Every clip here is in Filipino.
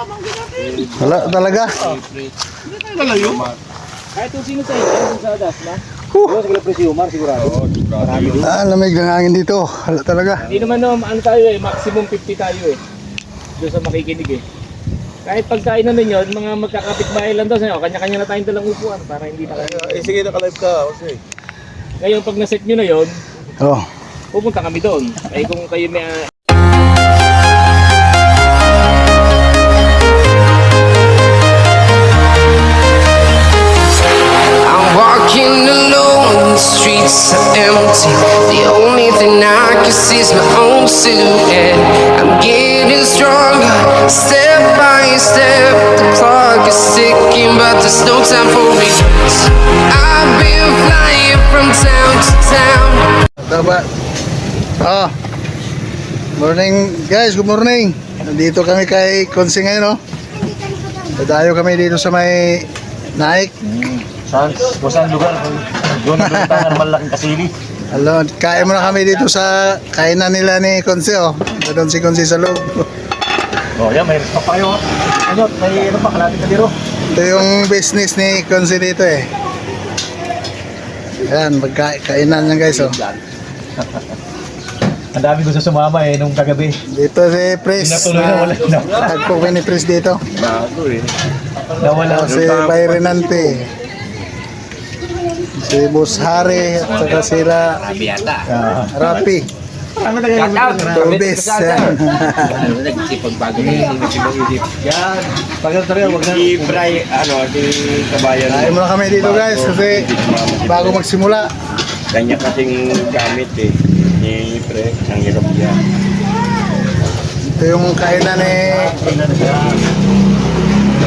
Wala talaga. Hindi tayo lalayo. Kahit kung sino sa inyo, sa Dasma. Siguro siguro pre si Umar, sigurado. Marami doon. Lamig ng hangin dito. Wala talaga. Hindi naman ano tayo maximum 50 tayo doon sa makikinig Kahit pagkain namin yun, mga magkakapit-bahay lang daw sa'yo, kanya-kanya na tayong dalang upuan para hindi na kayo. Sige, naka-live ka. Okay. Ngayon, pag naset nyo na yun, Oh. pupunta kami doon. Ay kung kayo may... I'm walking alone, the streets are empty. The only thing I can see is my own silhouette. I'm getting stronger, step by step. The clock is ticking, but there's no time for regrets. I've been flying from town to town. Taba. Morning guys, good morning. Nandito kami kay Konsi ngayon, no? Dadayo kami dito sa may Naik. Saan lugar? Doon tayo malaking kasili. Hello, kain muna kami dito sa kainan nila ni Konsi, oh. Doon si Konsi sa loob. Oh, yan, may respa pa kayo. May ano pa, kalapit na dito. Ito yung business ni Konsi dito, eh. Ayan, magkainan yan guys, oh. Ang dami gusto sumama nung kagabi. Dito si Pres. Pinatuloy na wala na. Tagpo ni Pres dito. Bago Nawala. Si Bayrenante. Si Boss Hari at saka sila Rapi. Tobes. Nagsipagbago na yung nagsipag-isip. Yan. Pagkat talaga, wag na. Di Bray, di kabayan. Kain muna kami dito guys kasi bago magsimula. Kanya kasing gamit ni Pre, ang hirap niya. Ito yung kainan ni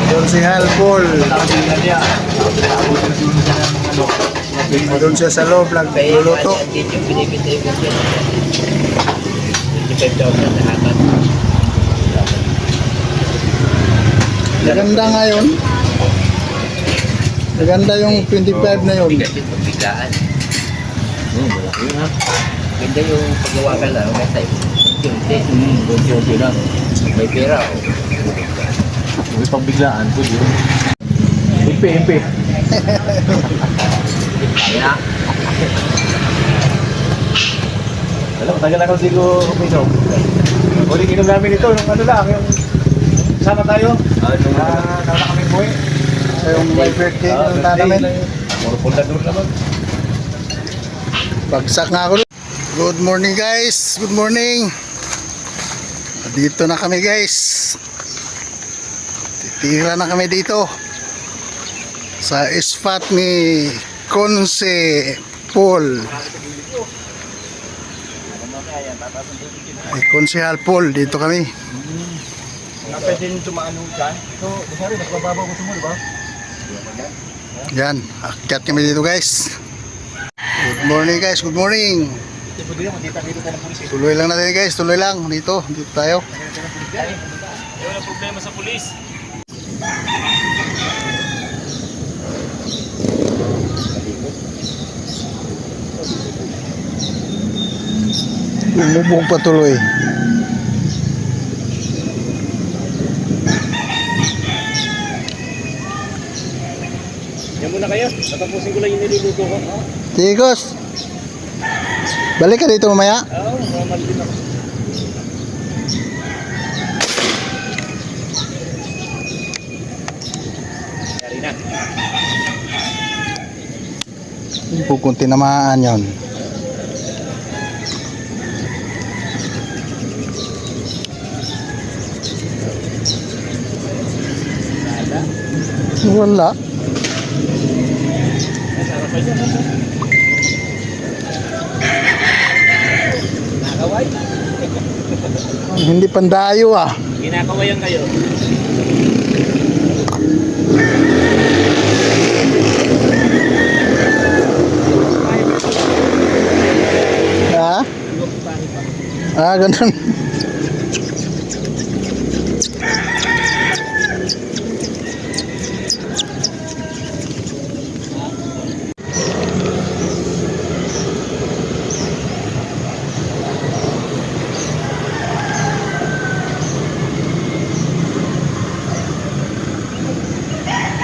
Konsehal Paul. Doon siya sa loob, nagluluto. Maganda ngayon. Maganda yung 25 na yun. Ganda yung paggawa ka lang, kasi unti-unti lang. May pera o. May pagbiglaan po yun. Impi. Kaya, Alam, tagal na kasi ko uminom. Huling inom namin ito, yung ano lang, yung sama tayo. Nauna kami buhay. Ito yung my birthday ng namin. Puro pundador naman. Bagsak na ako. Good morning guys. Good morning. Dito na kami guys. Titira na kami dito. Sa spot ni Konse Paul. Ay, Konsehal Paul. Dito kami. Pwede nyo tumaano dyan? So, sorry, mas mababaw ko sumuli ba? Yan. Akyat kami dito guys. Good morning guys. Good morning. Tuloy lang natin guys. Tuloy lang. Dito tayo. Walang problema sa pulis. Umubong patuloy. Yan muna kayo. Tatapusin ko lang yung niluluto ko. Tigos. Balik ka dito mamaya. Oo, mamali din ako. Dari na. Pupunti namaan yon. Wala. Sarap pa dyan. Nakakaway. Hindi pandayo ah. Kinakawayan kayo. Ha? Ganun.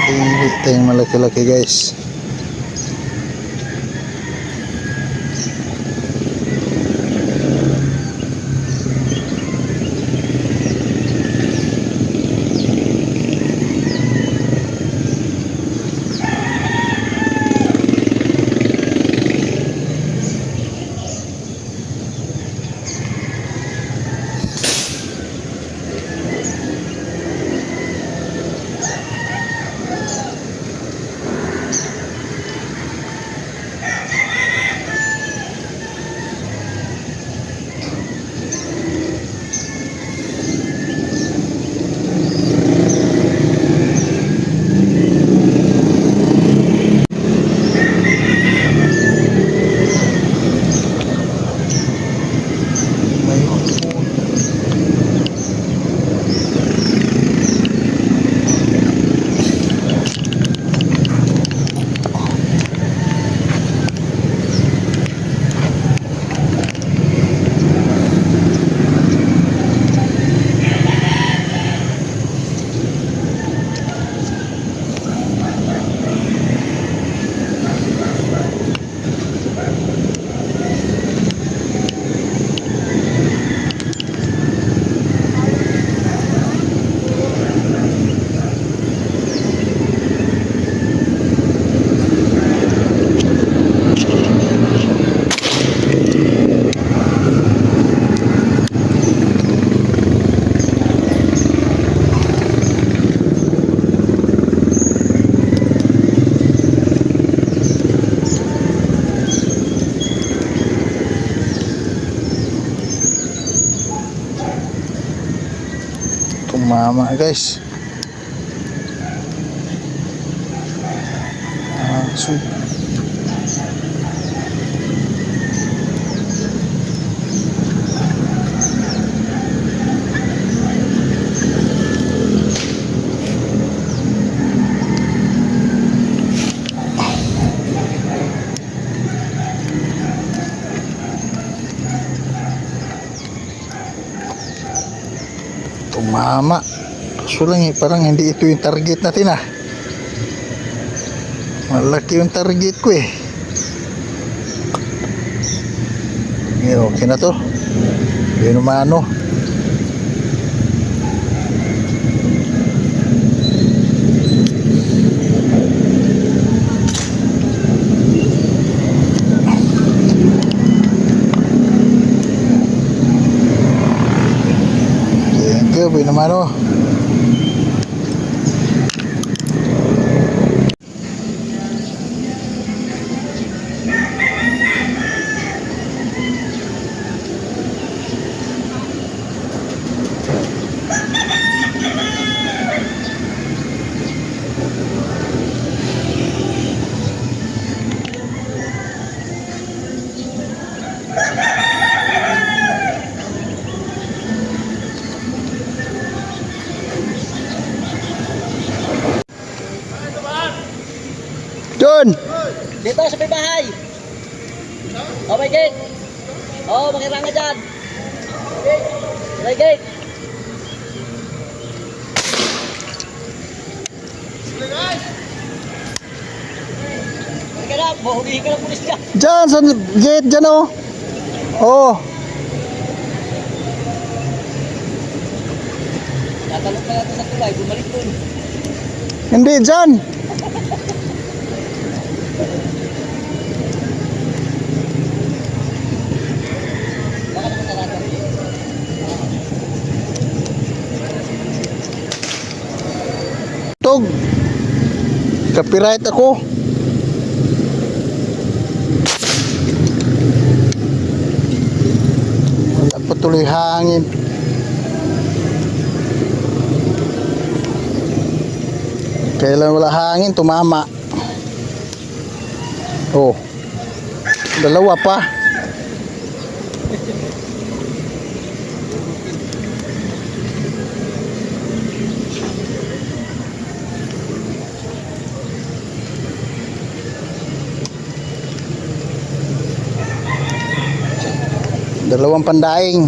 Hihit tayong malaki-laki guys. Tumama guys. So, tumama. Kaso lang parang hindi ito yung target natin ah. Malaki yung target ko eh. Okay na to. Yun umano. Thank you, yun umano. John! Dito sa may bahay. Oh, may gate. Oh, makiranga dyan. May gate. Halika na, mahulihin ka ng pulis ka. Diyan, sa gate dyan oh. Oh. Tatalok na natin sa tulay, bumalik dun. Hindi, dyan. Baka nakasarado. Tog. Copyright ako. Wala pa tuloy hangin. Kailan wala hangin, tumama. Oh. Dalawa pa. Dalawang pandaing.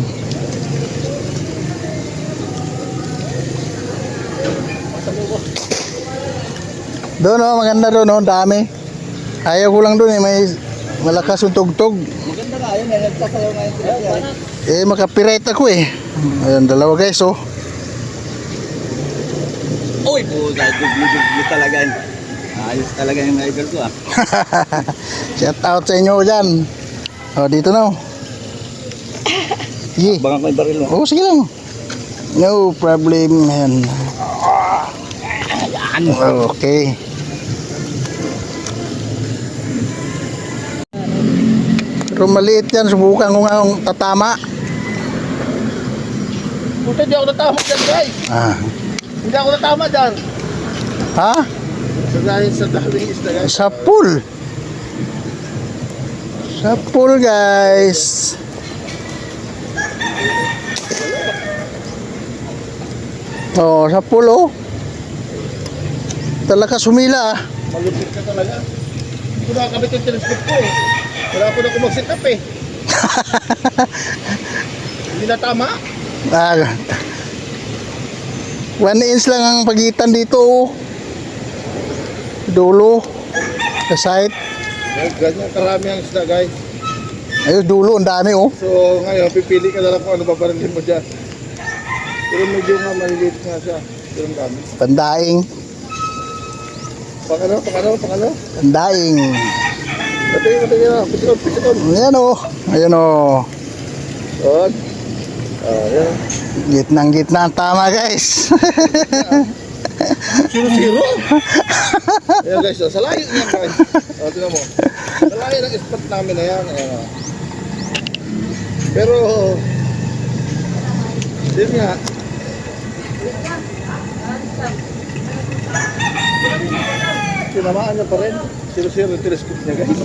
Doon oh, maganda doon oh, dami. Ayaw ko lang doon eh, may malakas yung tugtog. Maganda nga yun, nagsasayaw nga yun sila siya. Eh, makapirate ako eh. Ayan, dalawa guys oh. Uy, puta, good talaga. Ayos talaga yung idol ko ah. Shout out sa inyo dyan. Oh, dito na oh. Sige. Baka ko yung baril mo. Oh, sige lang. No problem. Ayan. Okay. Pero maliit yan. Subukan ko nga kung tatama. Puta, di ako natama dyan, guys. Ah. Hindi ako natama dyan. Ha? Sa daming isda, guys. Sa pool. Sa pool, guys. Oh, sa pool, oh. Talaga sumila, ah. Malupit ka talaga. Hindi ko nakakabit yung telescope ko eh. Wala ko na kung mag-sit up eh. Hindi na tama. Ah, 1 inch lang ang pagitan dito, oh. Dulo. Sa side. Ganyan karami ang isda, guys. Ayun, dulo, ang dami, oh. So ngayon, pipili ka na lang kung ano babarilin mo dyan. Pero medyo nga maliliit nga siya. Pero ang dami. Pandaing. Pangano? Pandaing. Pati nga. Pisikon. Ayan, oh. Ayan, oh. Yun. Yan. Gitnang-gitna ang tama, guys. 0-0. Ayan guys, sa layo niyan guys. Tingnan mo. Sa layo ng spot namin na yan. Ayan, oh. Pero, yun nga. Tinamaan niya pa rin. 0-0 yung telescope niya guys.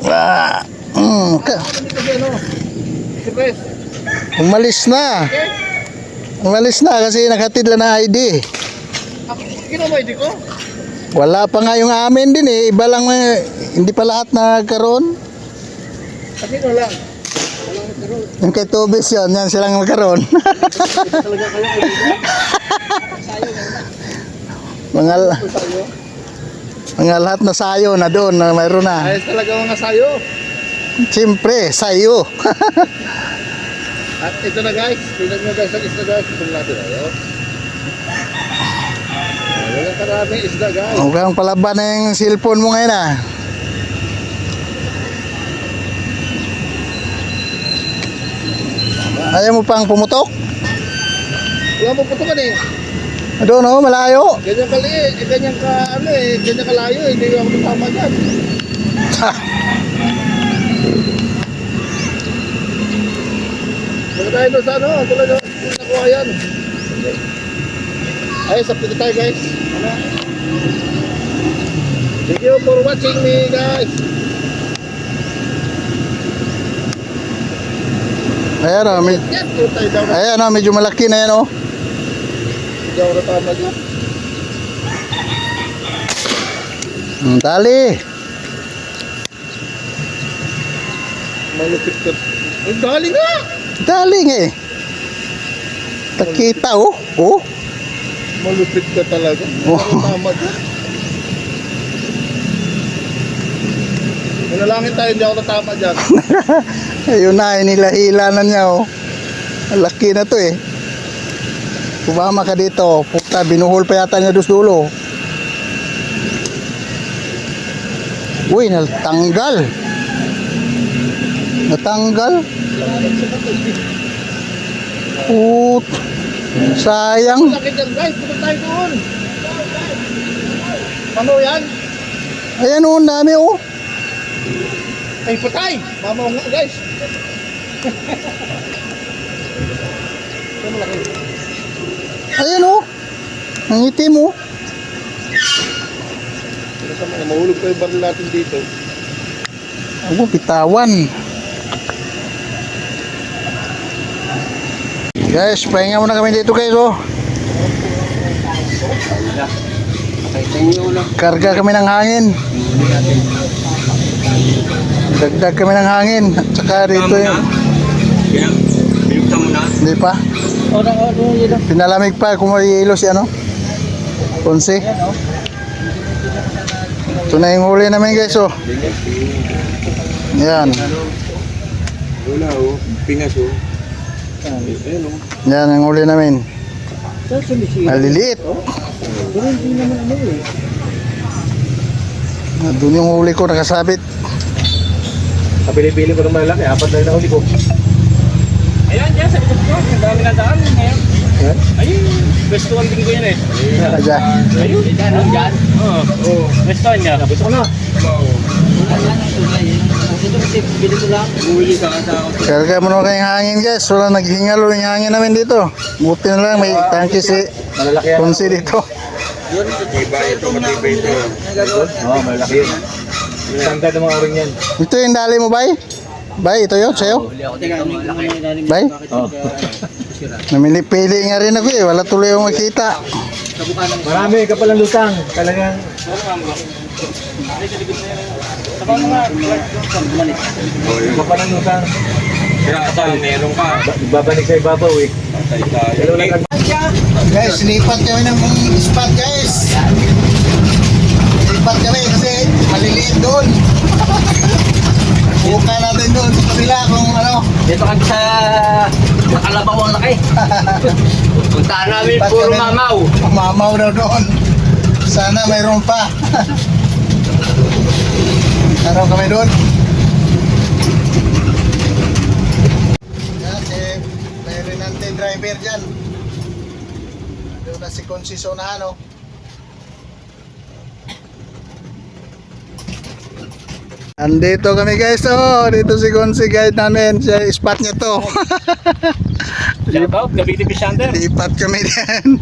Ah, Kasi ano, si Pres, umalis na. Umalis na kasi nakatid lang na ID. ginawa hindi ko? Wala pa nga yung amin din eh. Iba lang, hindi pa lahat nagkaroon. Kasi no lang. Yung kay Tobis yun, yan silang magkaroon. Talaga kayo kaibigan. mga, Sayo. mga lahat na sayo na doon, na mayroon na. Ayos talaga mga sayo. Siyempre, sayo. At ito na guys, tingnan nyo guys ang isda guys. Ito natin ayo. Ayan karami isda guys. Huwag kang palaban na yung cellphone mo ngayon ah. Ayaw mo pang pumutok? Wala mo putukan eh. Doon oh, malayo. Ganyan kaliit, ganyan ka ano eh, ganyan kalayo eh, hindi ako tama dyan. Baka tayo doon sa ano, tulad na nakuha yan. Ay, sapit tayo guys. Ano? Thank you for watching me guys. Ayan oh, Yan, tayo daw na. ayan oh, medyo malaki na yan oh. Hindi ako natama dyan. Dali. Malupit ka. Ang dali nga! Daling eh. Takita oh. Oh. Malupit ka talaga. Oh. Ako tama dyan. Manalangin tayo, hindi ako natama dyan. Ayun na, inilahila na niya oh. Laki na to eh. Kumama ka dito. Puta, binuhol pa yata niya dos dulo. Uy, natanggal. Natanggal. Put. Sayang. Sakit yan guys, pumunta tayo doon. Ano yan? Ayan oh, ang dami oh. Ay patay! Mamaw nga guys. Ito malaki. Ayan oh. Ang itim oh. Kasama na mahulog ko yung baril natin dito. Ako, pitawan. Guys, pahinga muna kami dito guys oh. Karga kami ng hangin. Dagdag kami ng hangin. At saka dito yung Hindi pa. Pinalamig pa kung may ilo si ano. Ponce. Ito na yung huli namin guys oh. Yan. Wala oh, pingas oh. Ayun oh. Yan ang huli namin. Maliliit. Doon yung huli ko nakasabit. Kapili-pili ko ng malalaki, 4 na rin nahuli ko. Ayan, dyan, sa likod ko. Ang dami na daan ngayon. Ayun, pwestuhan din ko yan eh. Ayan. Ayun, dyan. Oo, pwestuhan niya. Gusto ko na. Karga mo naman kayong hangin guys. Wala naghingalo yung hangin namin dito. Buti na lang may tangke si Malalaki yan. Ponce dito. Matibay ito. Oo, malalaki yun. Standard ng mga oring yan. Ito yung dali mo bay? Bay, ito yun sa'yo? Bay? Oo. Namili-pili nga rin ako eh. Wala tuloy akong makita. Marami ka palang lutang. Talagang... Ka palang lutang. Meron ka. Babalik sa ibabaw eh. Guys, lipat kami ng spot guys. Lipat kami kasi maliliit doon. Buka natin doon sa kabila kung ano. Dito kami sa Nakalabaw ang laki. Puntaan namin Lipat puro kami. mamaw. Mamaw daw doon. Sana mayroon pa. Ano kami doon? Yan si may Renante driver dyan. Doon na si Consiso na ano. Andito kami guys, oh, dito si Consi guide namin, siya spot niya to. Shout out, Cavite Fish Hunter. Lipat kami din.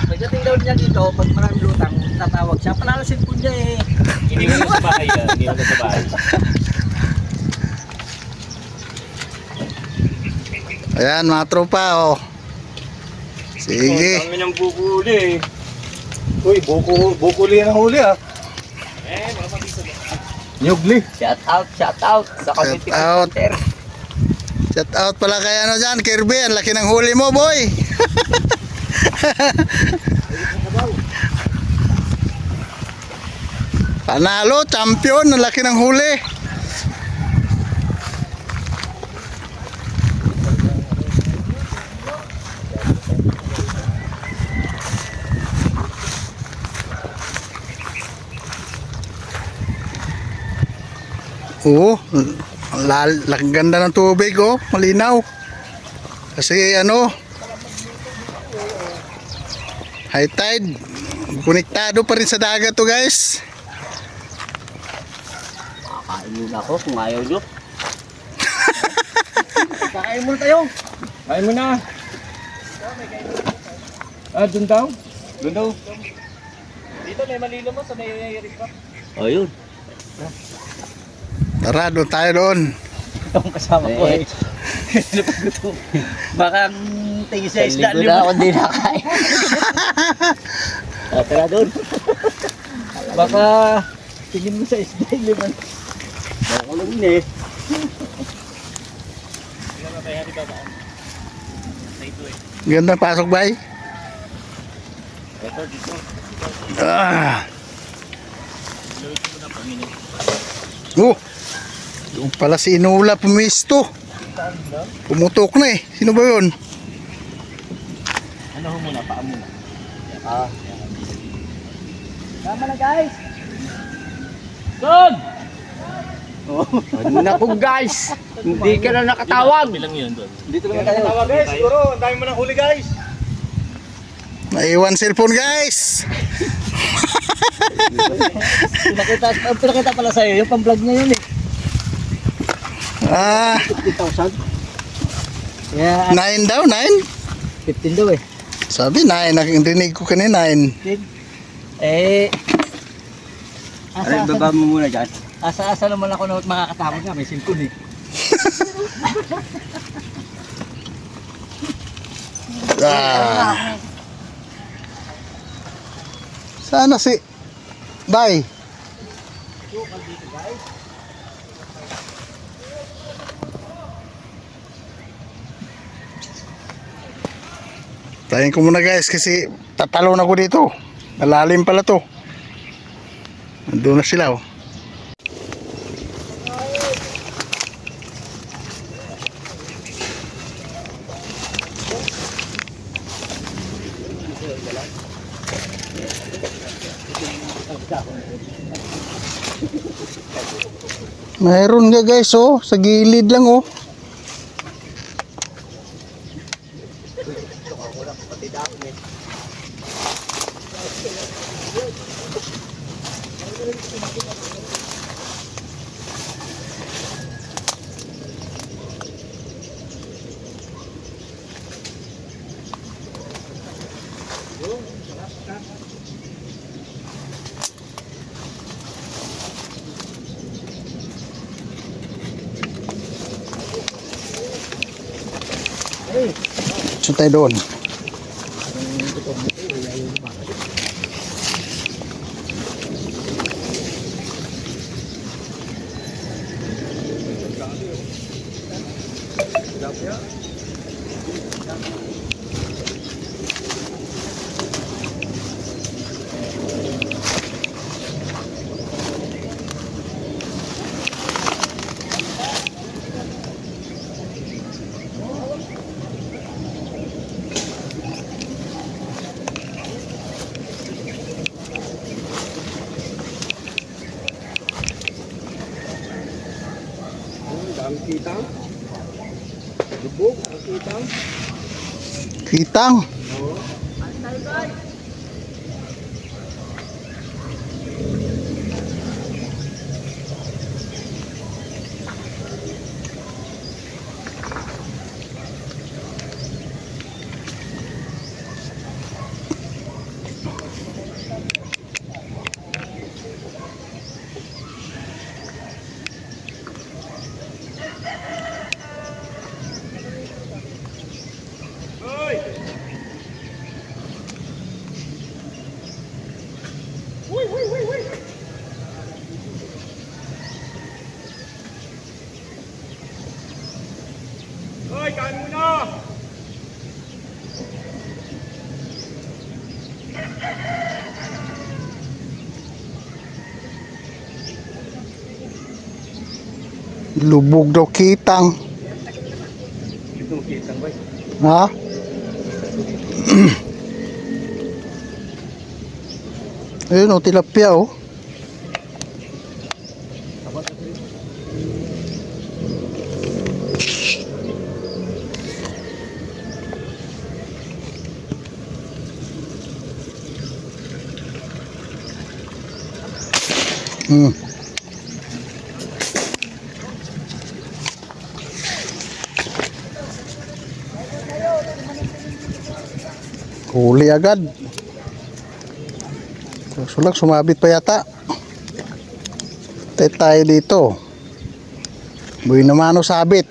Pagdating daw niya dito, pag maraming lutang, tatawag siya. Panalo cellphone niya eh. Hindi mo sa bahay yan. Hindi mo sa bahay. Ayan mga tropa, oh. Sige. Kami ng bukuli eh. Uy, bukuli yan ang huli ah. Eh, mga matisa ba? Nyugli. Shout out sa Shout out. Shout out pala kay ano dyan, Kirby. Ang laki ng huli mo, boy. Panalo, champion. Ang laki ng huli. Oo, laking ganda ng tubig oh, malinaw. Kasi ano, high tide, konektado pa rin sa dagat to guys. Kakain muna ako kung ayaw nyo. Kakain muna tayo. Kain mo na. Ah, dun daw? Dun daw. Dito may malilo mo sa may resort. Ayun. Tara, doon tayo doon. Itong kasama ko eh. Baka tingin sa isda. Ligo na ako hindi nakain. Tara doon. Baka tingin mo sa isda. Liman. Baka lang yun eh. Ganda pasok bay. Ah. Oh. Yung pala si Inula pumisto. Pumutok na eh. Sino ba yun? Ano ho muna, paa muna. Tama na guys. Doon! Naku guys. Hindi ka na nakatawag. Bilang yun doon. Dito naman tayo. Tawag guys, siguro. Ang dami mo ng huli guys. Naiwan cellphone guys. Pinakita pala sa'yo. Yung pang-vlog niya yun eh. Ah, 50,000. Yeah, 9 daw, 9? 15 daw eh. Sabi 9, narinig ko kanina 9. Eh, baba mo muna dyan. Asa-asa naman ako na makakatawag nga. May cellphone eh. Ah. Sana si Bay. Tayin ko muna guys kasi tatalon ako dito. Malalim pala to. Nandun na sila oh. Mayroon nga guys oh, sa gilid lang oh. So tayo doon. Kitang. Lubog daw kitang. Ito kitang ba? Ha? Ayun oh, tilapia oh. Huli agad. Sulak sumabit pa yata. Tayo dito. Buhay naman o sabit.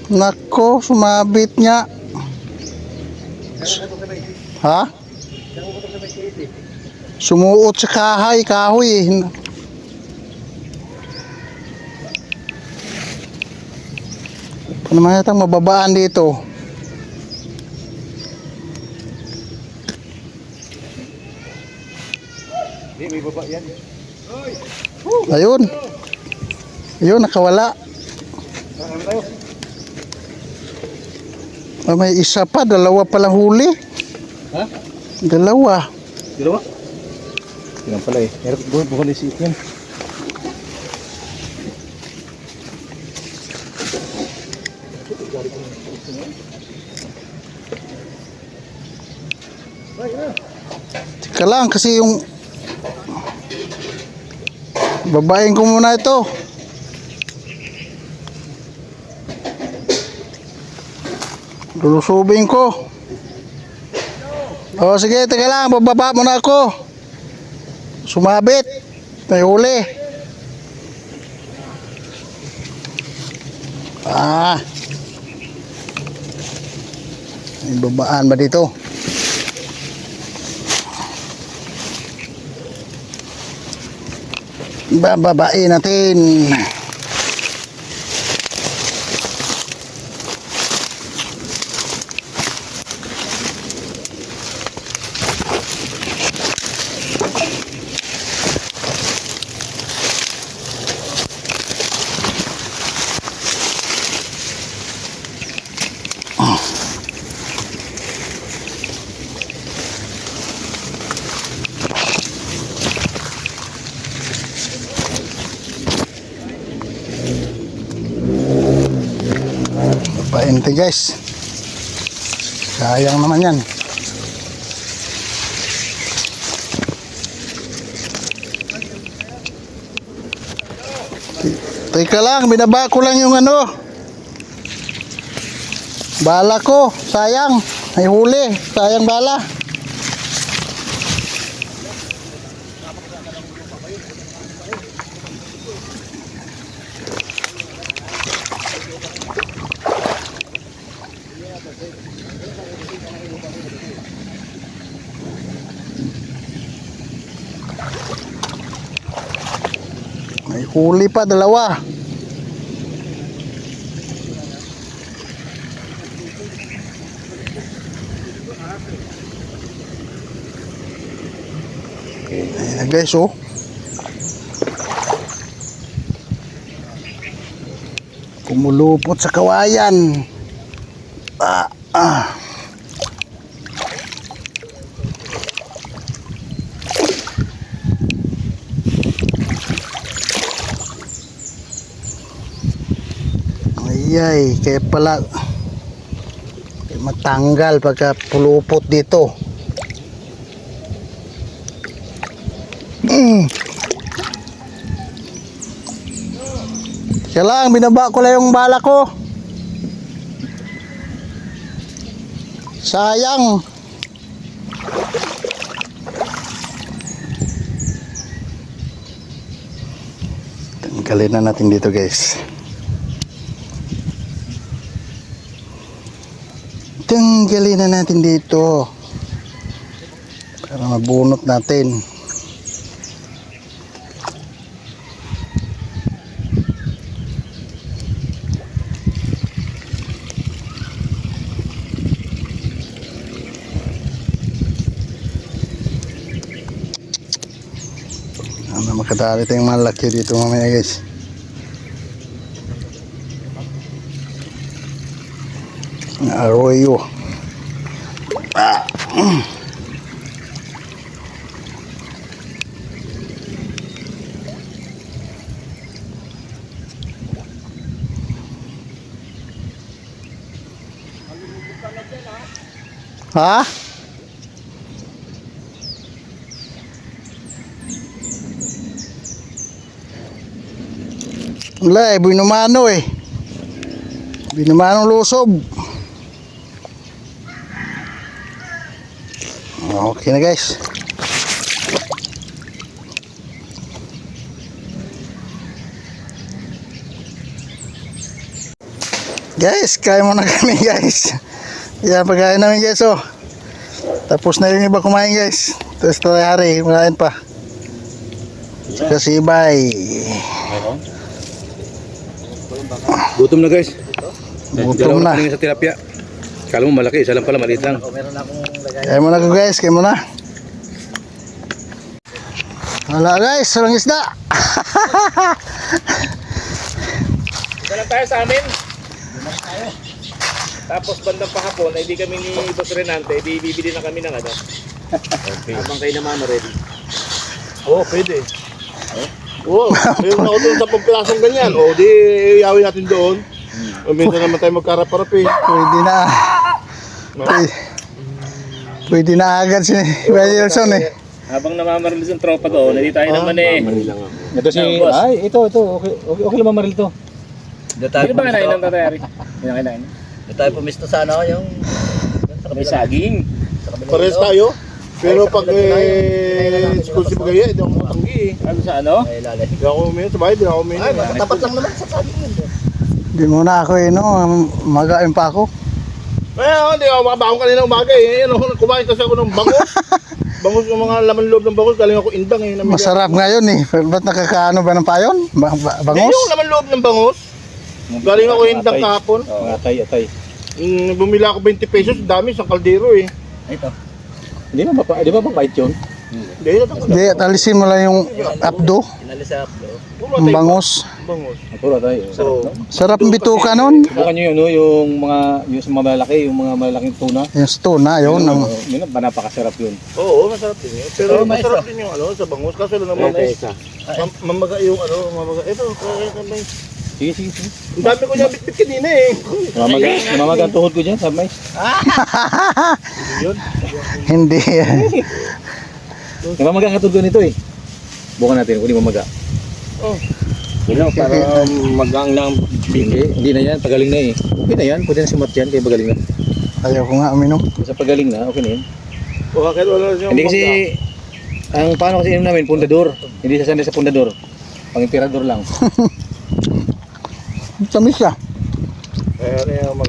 Nako, sumabit niya. Ha? Sumuot sa kahoy eh. Ano naman yatang mababaan dito? May baba yan. Ayun. Ayun, nakawala. May isa pa, dalawa palang huli. Ha? Dalawa. Dalawa? Tingnan pala eh. Meron bukan isip yan. Teka lang kasi yung babaeng ko muna ito. Lulusubin ko. O sige, teka lang, bababa muna ako. Sumabit. May huli. May babaan ba dito? Bababain natin. Painte guys, sayang naman yan. Teka lang, binaba ko lang yung ano, bala ko, sayang, may huli, sayang bala. May huli pa, dalawa. Ayan na guys, oh. Kumulupot sa kawayan. Ah. Ay, kaya pala matanggal pagka pulupot dito. Kaya lang, binaba ko lang yung bala ko. Sayang. Tanggalin na natin dito guys. Tanggalin na natin dito para mabunot natin. Makadali tayong malaki dito mamaya guys. Arroyo. Ha? Wala eh, binumano eh. Binumanong lusob. Okay na guys. Guys, kain muna kami guys. Yan, pagkain namin guys oh. Tapos na yung iba kumain guys. Tapos tayo hari, kumain pa. Kasi bye. Gutom na guys. Gutom na. Sa tilapia. Kala mo malaki, isa lang pala, maliit lang. Kaya muna ko guys, kaya muna. Wala guys, walang isda. Ito lang tayo sa amin. Tapos bandang pahapon, ay di kami ni Boss Renante, di bibili na kami ng ano. Okay. Habang kayo naman ready. Oo, pwede. Oo, mayroon ako doon sa pampilasong ganyan. O, di iyawin natin doon. O, minsan naman tayo magkarap-karap eh. Pwede na. Pwede na agad si Wilson eh. Habang namamarilis ang tropa doon, hindi tayo naman eh. Ito si boss. ay ito okay lang mamaril to. Hindi ba kinain ng tatayari? Kinain. Hindi tayo pumisto sa ano, yung May saging. Pares tayo. Pero pag school si Bagaya, hindi ako matanggi eh. Ano sa ano? Hindi ako uminom sa bahay, hindi ako uminom. tapat lang naman sa sabi yun. Hindi muna ako eh no, magain pa ako. Hindi ako makabangon kanina umaga eh. Kumain kasi ako ng bangus. bangus, yung mga laman loob ng bangus, galing ako indang eh. namili Masarap ngayon eh. Ba't nakakaano ba ng payon? Hindi, Bangus? yung laman loob ng bangus. Galing ako indang kahapon. Mga atay. Bumili ako 20 pesos, dami sa kaldero eh. Ito. Di ba mabait yun? Hindi, natakot Hindi, at alisin mo lang yung apdo, Inalis sa uplo. yung bangus. Bangus. Puro atay. So, Sarap ng bituka nun. Subukan nyo yun, no? yung sa mga malalaki, yung mga malalaking tuna. Yung stuna, yun. Yun, napakasarap yun. oo, masarap din yun. Pero Oo, masarap maestro. din yung ano, sa bangus. Kaso lang naman, mamaga yung ano, mamaga. Ito, Sige. ang dami ko niya bitbit kanina eh. Namamaga ang tuhod ko dyan, sabi mais. Hindi. Namamaga ang tuhod ko nito eh. Bukan natin, kung di mamaga. Yun lang, para magang lang. Hindi na yan, pagaling na eh. Okay na yan, pwede na sumat yan, kaya pagaling na. Ayaw ko nga uminom. Sa pagaling na, okay na yan. O bakit wala siyang Hindi kasi, ang paano kasi inom namin, pundador. Hindi sasanay sa pundador. Pang-imperador lang. Tamis siya. Kaya na yung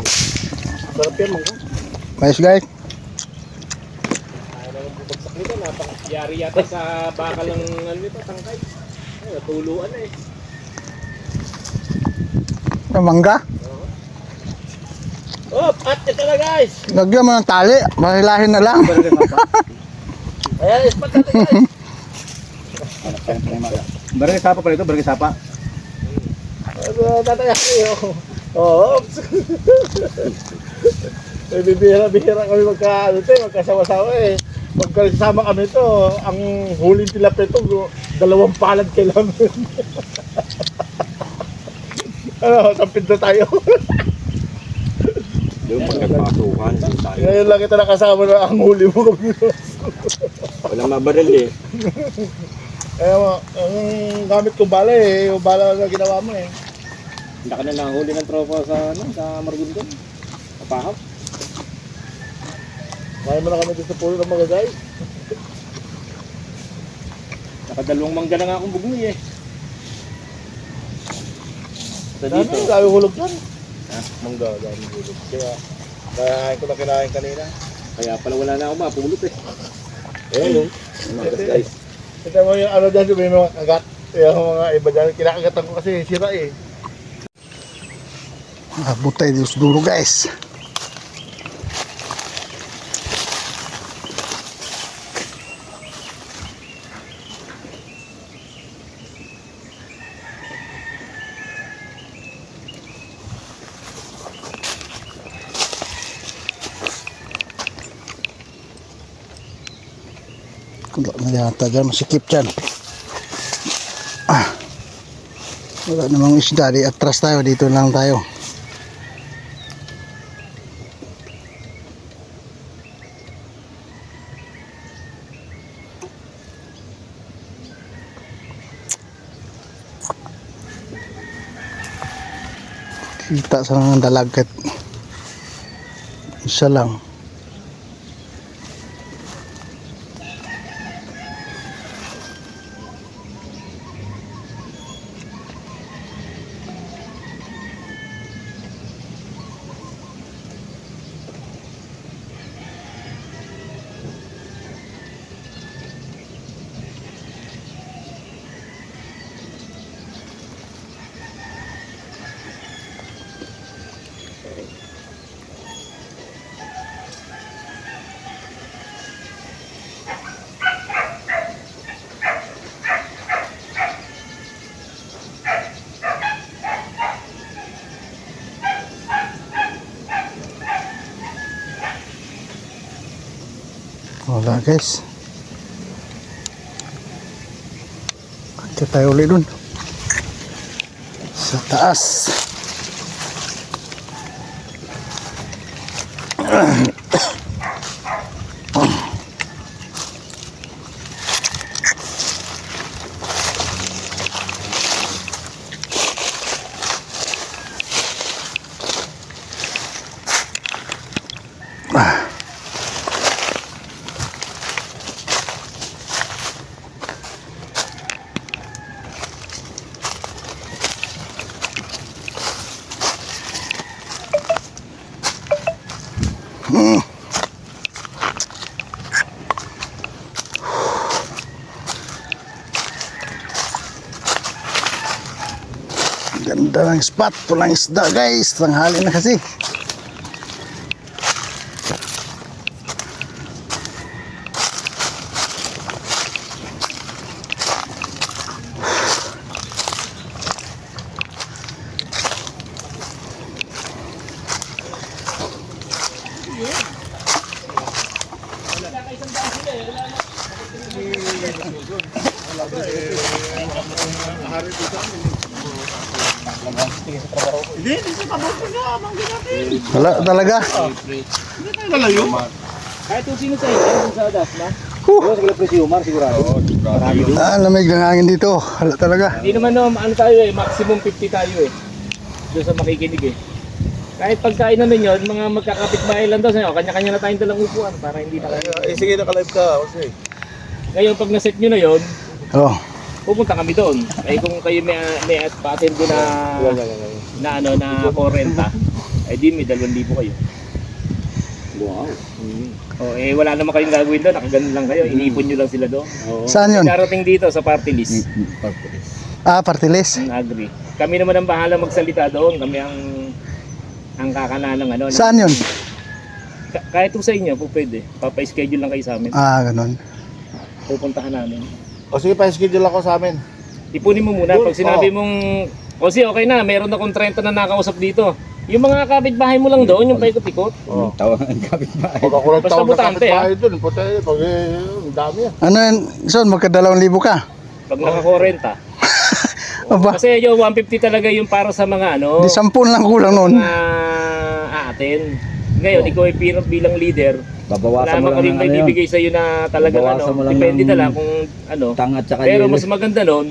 sarap yan mangga. Guys, guys. Nito, yari yata sa bakal ng ano nito, tangkay. Ay, natuluan na eh. Yung mangga. Oh, at ito na guys. Lagyan mo ng tali. Mahilahin na lang. Ayan, ispat natin guys. Barangay Sapa pala ito, Barangay Sapa. Tataya kayo. Oo. Bihira kami magkasama-sama eh. Magkasama kami to, ang huling tilapia ito, 2 palad kailangan. Ano, tampid na tayo. Yung pagkakasukan. Ngayon lang kita nakasama na ang huli mo. Walang mabaril eh. Kaya ang gamit ko bala eh, yung bala na ginawa mo eh. Hindi ka na nahuli ng tropa sa Margundon. Napahap. Kaya mo na kami dito sa pulo ng mga guys. Nakadalawang mangga na nga akong bugnoy eh. Sa Dami, dito. dami hulog dyan. Mangga, dami hulog. Kaya ko na kinain kanina. Kaya pala wala na ako mapulot eh. Ayan yung. Umagas guys. Kita mo yung ano dyan, may mga kagat. Yung mga iba dyan, kinakagatan ko kasi sira eh. Butay Diyos duro, guys. Wala na yata dyan, masikip dyan. Wala namang isda, di atras tayo, dito lang tayo. Kita sa mga dalagat. Isa lang. Wala guys. Kita tayo ulit dun. Sa taas. Ganda ng spot. Pulang isda guys. Tanghali na kasi. Wala talaga. Kahit kung sino sa inyo, kung sa Dasma, Siguro si Umar sigurado. Marami doon. Lamig ng hangin dito. Wala talaga. hindi naman no, ano tayo eh, maximum 50 tayo eh. Doon sa makikinig eh. Kahit pagkain namin yun, mga magkakapit-bahay lang daw sa inyo, kanya-kanya na tayong dalang upuan para hindi na kayo. Sige, naka-live ka. Kasi. Ngayon, pag naset nyo na yun, Oh. pupunta kami doon. Eh kung kayo may pa-attend doon na 40, eh di may 2,000 kayo. Wow. O eh wala naman kayong gagawin doon, nakaganon lang kayo, inipon nyo lang sila doon. Saan yun? Darating dito sa party list, Party list. agree. Kami naman ang bahala magsalita doon, kami ang kakana ng ano. Saan yun? Kahit kung sa inyo, po pwede. Papa-schedule lang kayo sa amin. Ganun. Pupuntahan namin. O sige, pa-schedule ako sa amin. Ipunin mo muna pag sinabi mong Kasi okay na, meron akong 30 na nakausap dito. Yung mga kapitbahay mo lang doon, yung paikot-ikot. Oo. Tawag ang kapitbahay. Pag ako lang Basta tawag na butante, kapitbahay dun, puti, pag ang dami yan. Ano yan? Son, magka 2,000 ka? Pag naka-40. Aba, Kasi yung 150 talaga yung para sa mga ano, di 10 lang kulang nun. mga aatin. Ngayon, ikaw ay bilang leader, Babawasan wala mo naman lang kaming ng may ano yun. bibigay sa'yo na talagang Babawasan mo ano, lang depende ng na lang kung ano. Tanga at saka Pero yelo. mas maganda nun,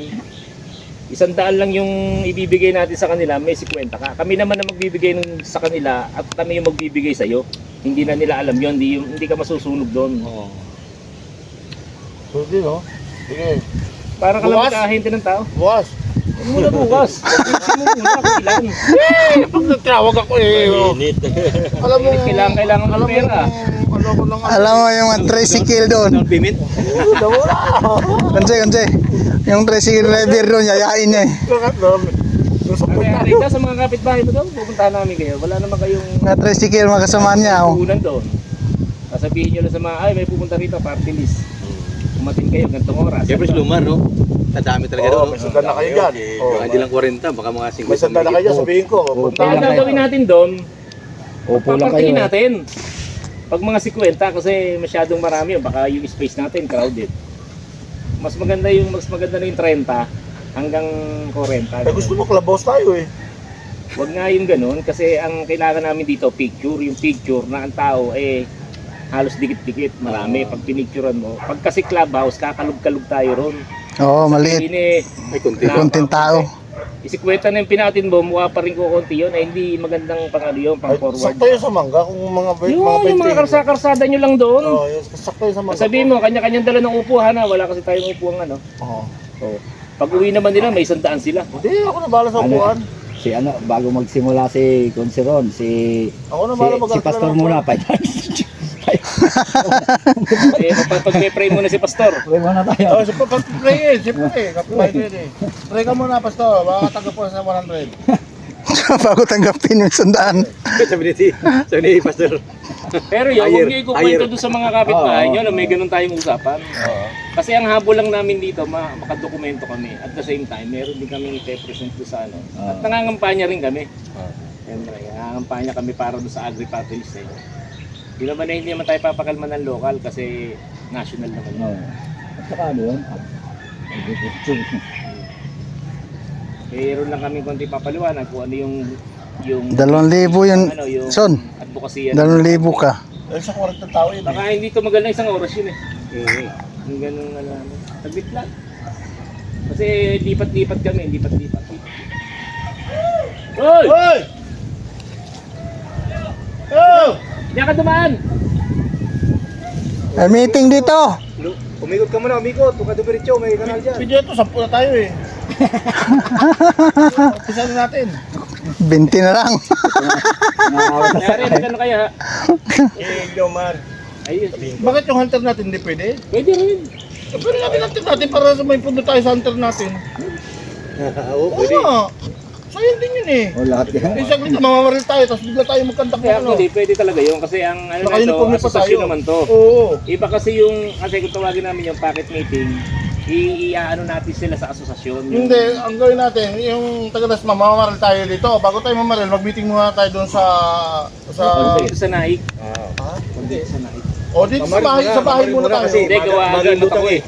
100 lang yung ibibigay natin sa kanila, may 50 ka. Kami naman na magbibigay sa kanila at kami yung magbibigay sa'yo. Hindi na nila alam yun, hindi ka masusunog doon. Oo. Pwede, no? Sige. Para ka lang Bukas? magkahinte ng tao. Bukas. Huwag muna bukas. Huwag mo muna kung ilan. Pag nagtawag ako alam mo, Kailangan ng pera. Alam mo lang. Alam mo yung mga tricycle doon. Payment? Kanse. Yung tricycle driver doon, yayain niya eh. Kaya rito sa mga kapitbahay mo doon, pupuntahan namin kayo. Wala naman kayong Mga tricycle, mga kasama niya. Oh. puhunan doon. Sasabihin nyo lang sa mga, ay may pupunta rito, party list. Umatin kayo, gantong oras. Siyempre si Lumar, no? Tadami talaga Oo, doon. may sundan na kayo dyan. Oo, Baka hindi lang 40, baka mga 50. may sundan na kayo dyan, sabihin ko. Oo, Punta Kaya ang lang kayo. gagawin natin doon, Upo lang kayo. papartihin natin. Pag mga 50 kasi masyadong marami yun, baka yung space natin crowded. Mas maganda na yung 30 hanggang 40. Eh, gusto mo clubhouse tayo eh. Huwag nga yung ganun kasi ang kailangan namin dito yung picture na ang tao halos dikit-dikit, marami pag pinicturean mo. Pag kasi clubhouse, kakalog-kalog tayo ron. Oo, maliit. Ini Ay, kunti. Konting tao. isikweta na yung pinatin mo, mukha pa rin ko konti yun, hindi magandang pang-ano yun, Ay, pang-forward. sakto yun sa mangga kung mga Yung mga karsada nyo lang doon. Oo, sakto yun sa mangga. Sabihin mo, kanya-kanyang dala ng upuhan na, wala kasi tayong upuang ano. Oo. So, pag uwi naman nila, may 100 sila. Hindi, ako na bahala sa upuan. Si ano, bago magsimula si Consiron, Ako na bahala si Pastor muna, Pag may pray muna si Pastor. Pray muna tayo. Oh, pray eh, siyempre. Kapag pray ka muna, pastor. Baka tagap po sa 100. Bago tanggapin yung 100. Sabi ni Pastor. Pero yun, Higher, huwag nyo ikukwento higher. doon sa mga kapitbahay Oo. nyo na may ganun tayong usapan. Oo. Kasi ang habol lang namin dito, makadokumento kami. At the same time, meron din kami i-represent doon sa ano. At nangangampanya rin kami. Siyempre, nangangampanya kami para doon sa agri-party list. Di naman na hindi naman tayo papakalman ng local kasi national naman yun. Oo. At saka ano yun? Meron lang kami konti papaliwanag kung ano yung 2,000 yun. ano, yung Son, advocacy. 2,000 ka. Eh, sa 40 tao yun. Baka hindi tumagal na isang oras yun eh. Yung ganun ano. Saglit lang. Kasi lipat-lipat kami, lipat-lipat. Hoy! Hoy! Oh! Diyan ka dumaan! May meeting dito. Umikot ka muna, umikot. Huwag ka dumiritso, may kanal dyan. Video ito, 10 na tayo eh. Umpisa na natin. 20 na lang. Nari, magkano kaya? Jomar. Ayun. Bakit yung hunter natin hindi pwede? Pwede rin. Pwede natin hunter natin para may pundo tayo sa hunter natin. Oo, pwede. Oo. Sayang din yun eh. O lahat yan. Isang dito, mamamaril tayo, tapos bigla tayo magkandak Kaya ng ano. actually, pwede talaga yun. Kasi ang ano na to, Naka-uniform na pa asosasyon tayo. naman to. Oo. Iba kasi yung, kasi kung tawagin namin yung packet meeting, i-ano natin sila sa asosasyon. Yung- Hindi, ang gawin natin, yung taga-dasma, mamamaril tayo dito. Bago tayo mamaril, mag-meeting muna tayo doon sa... Dito sa naik. Ha? Dito sa naik. O dito sa bahay muna tayo. kasi Hindi, gawa agimat ako eh.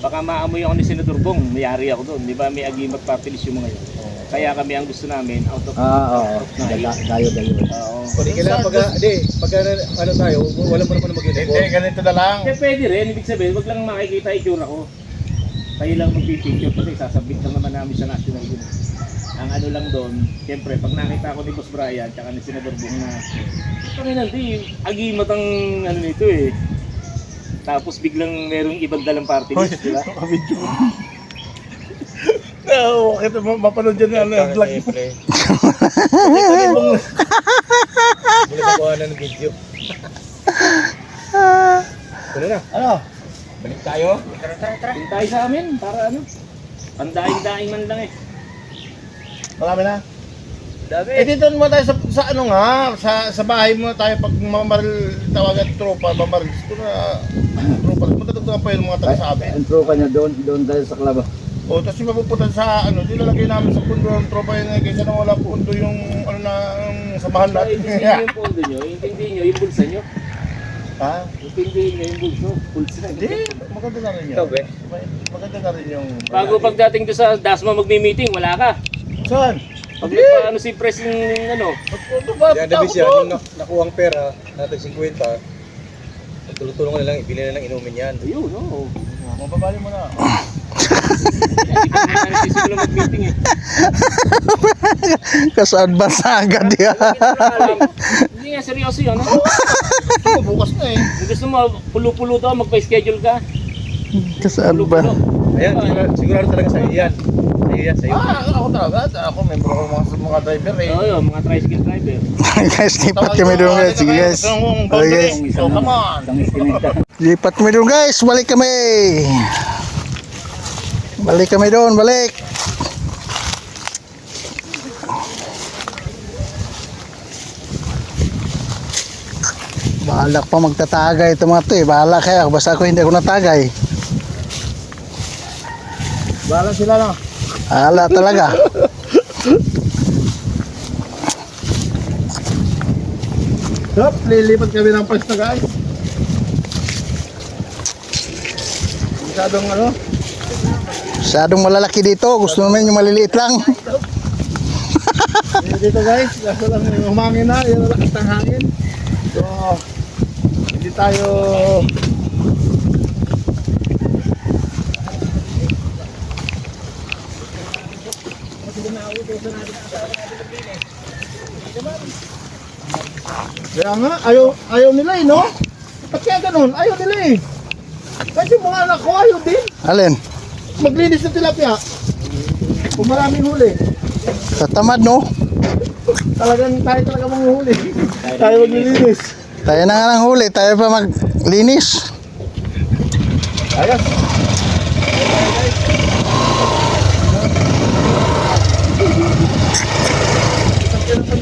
Baka maamoy ako ni Senador Bong, mayari ako doon. Di ba may agimat party list yung mga yun. Kaya kami ang gusto namin, out of Oo. naik. Dayo. Oo. Hindi kailangan pagka ano tayo, wala mo naman Hindi, mag-uniform. ganito na lang. Kaya pwede rin, ibig sabihin, wag lang makikita itsura ko. Kayo lang magpipicture kasi sasabit lang naman namin sa national yun. Ang ano lang doon, siyempre, pag nakita ko ni Boss Brian, tsaka ni Senador Bong na, Panginoon, agimat ang ano nito eh. Tapos biglang merong ibang dalang party list, di ba? Oo, bakit mapanood dyan yung vlog mo? Hindi na gawa na ng video. Ano na? Ano? Balik tayo? Hintay sa amin, para ano? Pandaing-daing man lang eh. Marami na? Eh dito mo tayo sa ano nga, sa bahay mo tayo pag mamaril, tawagan tropa, mamaril. Dito na, tropa. Punta pa yung mga taga sa amin. Intro ka niya doon tayo sa klaba. O, tapos yung mapupunta sa ano, nilalagay namin sa pundo ang tropa yun kaysa na wala pundo yung ano na, yung samahan So, natin. intindihin nyo yung pondo nyo, intindihin nyo yung bulsa nyo. Ha? Intindihin nyo yung bulsa. Hindi, maganda na rin yun. Ito, be. Maganda na rin yung... Bago pagdating doon sa Dasma magmi-meeting, wala ka. Saan? Pag nagpaano si Pres yung ano, Ano ba? Yan, Davis yan, yung nakuha ang pera, natin 50, tulong-tulong na lang, ibili na lang inumin yan. ayun, oo. Mababali mo na. Hindi pa naman nagsisimula mag-meeting eh. Kas-advance na agad yan. Hindi nga, seryoso yun. Ano? Ito, bukas na eh. Kung gusto mo, pulo-pulo daw, magpa-schedule ka. Kas-advance. Ayan, sigurado talaga sa iyo yan. Sa iyo yan, sa iyo. Ako talaga. Ako, member ako mga driver eh. Oo, yun, mga tricycle driver. Guys, lipat kami doon guys. Sige guys. Okay guys. So, come on. Isang iskinita. Lipat kami doon guys. Balik kami. Balik kami doon. Balik. Bahala pa magtatagay ito mga to eh. Bahala kaya. Basta ako hindi ako natagay. Bahala sila na. Bahala talaga. Yup, lilipat kami ng pwesto guys. Masyadong ano? Masyadong malalaki dito. Gusto namin yung maliliit lang. Dito guys, kaso lang yung humangin na, yung lakas ng hangin. So, hindi tayo... Kaya nga, ayaw nila eh, no? Ba't kaya ganun? Ayaw nila eh. Kahit yung mga anak ko, ayaw din. Alin? Maglinis ng tilapia. Kung maraming huli. Tatamad no? Tayo talaga manghuli. Tayo maglilinis. Tayo na nga ng huli. Tayo pa maglinis. Ayos.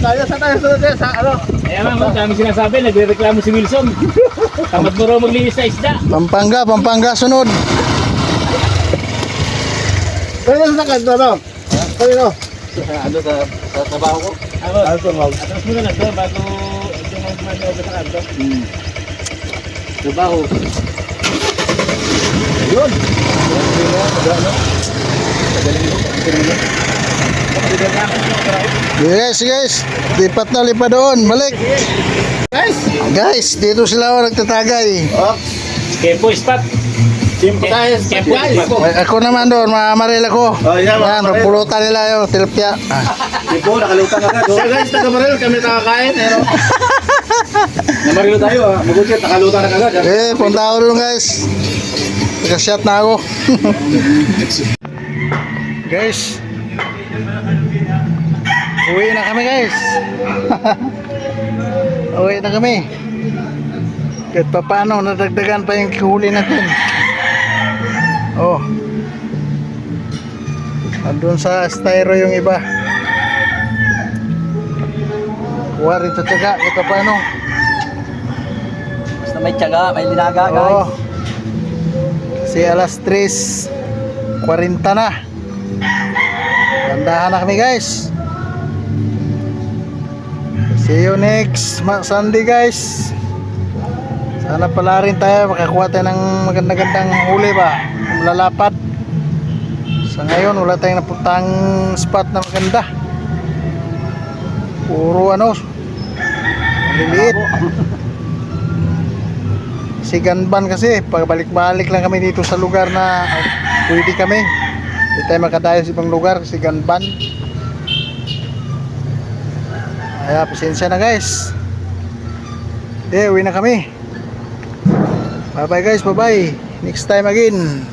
Tayo sa ano? Kaya nga, dami sinasabi, nagre-reklamo si Wilson. Tamad mo raw maglinis sa isda. Pampanga sunod. Tayo sa kanto, no? Tayo. Ano sa trabaho ko? Ano to, Mag? Atras mo na lang doon bago ito mag-manood sa kanto. Trabaho. Yun. Yes guys. Lipat na lipat doon. Balik. Guys. Guys, dito sila nagtatagay. Oh, Kempo spot. simple tayo. Kempo Guys. spot. Ako naman doon, mamaril ako. Oh, yan, Yan, mamaril. pulutan nila yung tilapia. Tipo, nakalutang agad. So guys, taga-baril kami nakakain. Pero, Namarilo tayo ah. Magutit, nakalutang na agad. Eh, punta ako doon guys. Nag-shot na ako. Guys. Uwi na kami guys. Uwi na kami. Kahit pa paano, nadagdagan pa yung huli natin. Oh. Andun sa styro yung iba. Kuha rin sa tiyaga, ito pa ano. Basta may tiyaga, may linaga, Oo. Kasi alas 3:40 na. Gandahan na kami guys. See you next Sunday guys. Sana pala rin tayo makakuha tayo ng magandang huli ba. Malalapat. Sa ngayon wala tayong napuntang spot na maganda. Puro ano, maliliit. Siganban kasi, pagbalik-balik lang kami dito sa lugar na pwede kami. Hindi tayo makadayo sa ibang lugar, Siganban. Kaya pasensya na guys. Uwi na kami. Bye bye guys, bye bye. Next time again.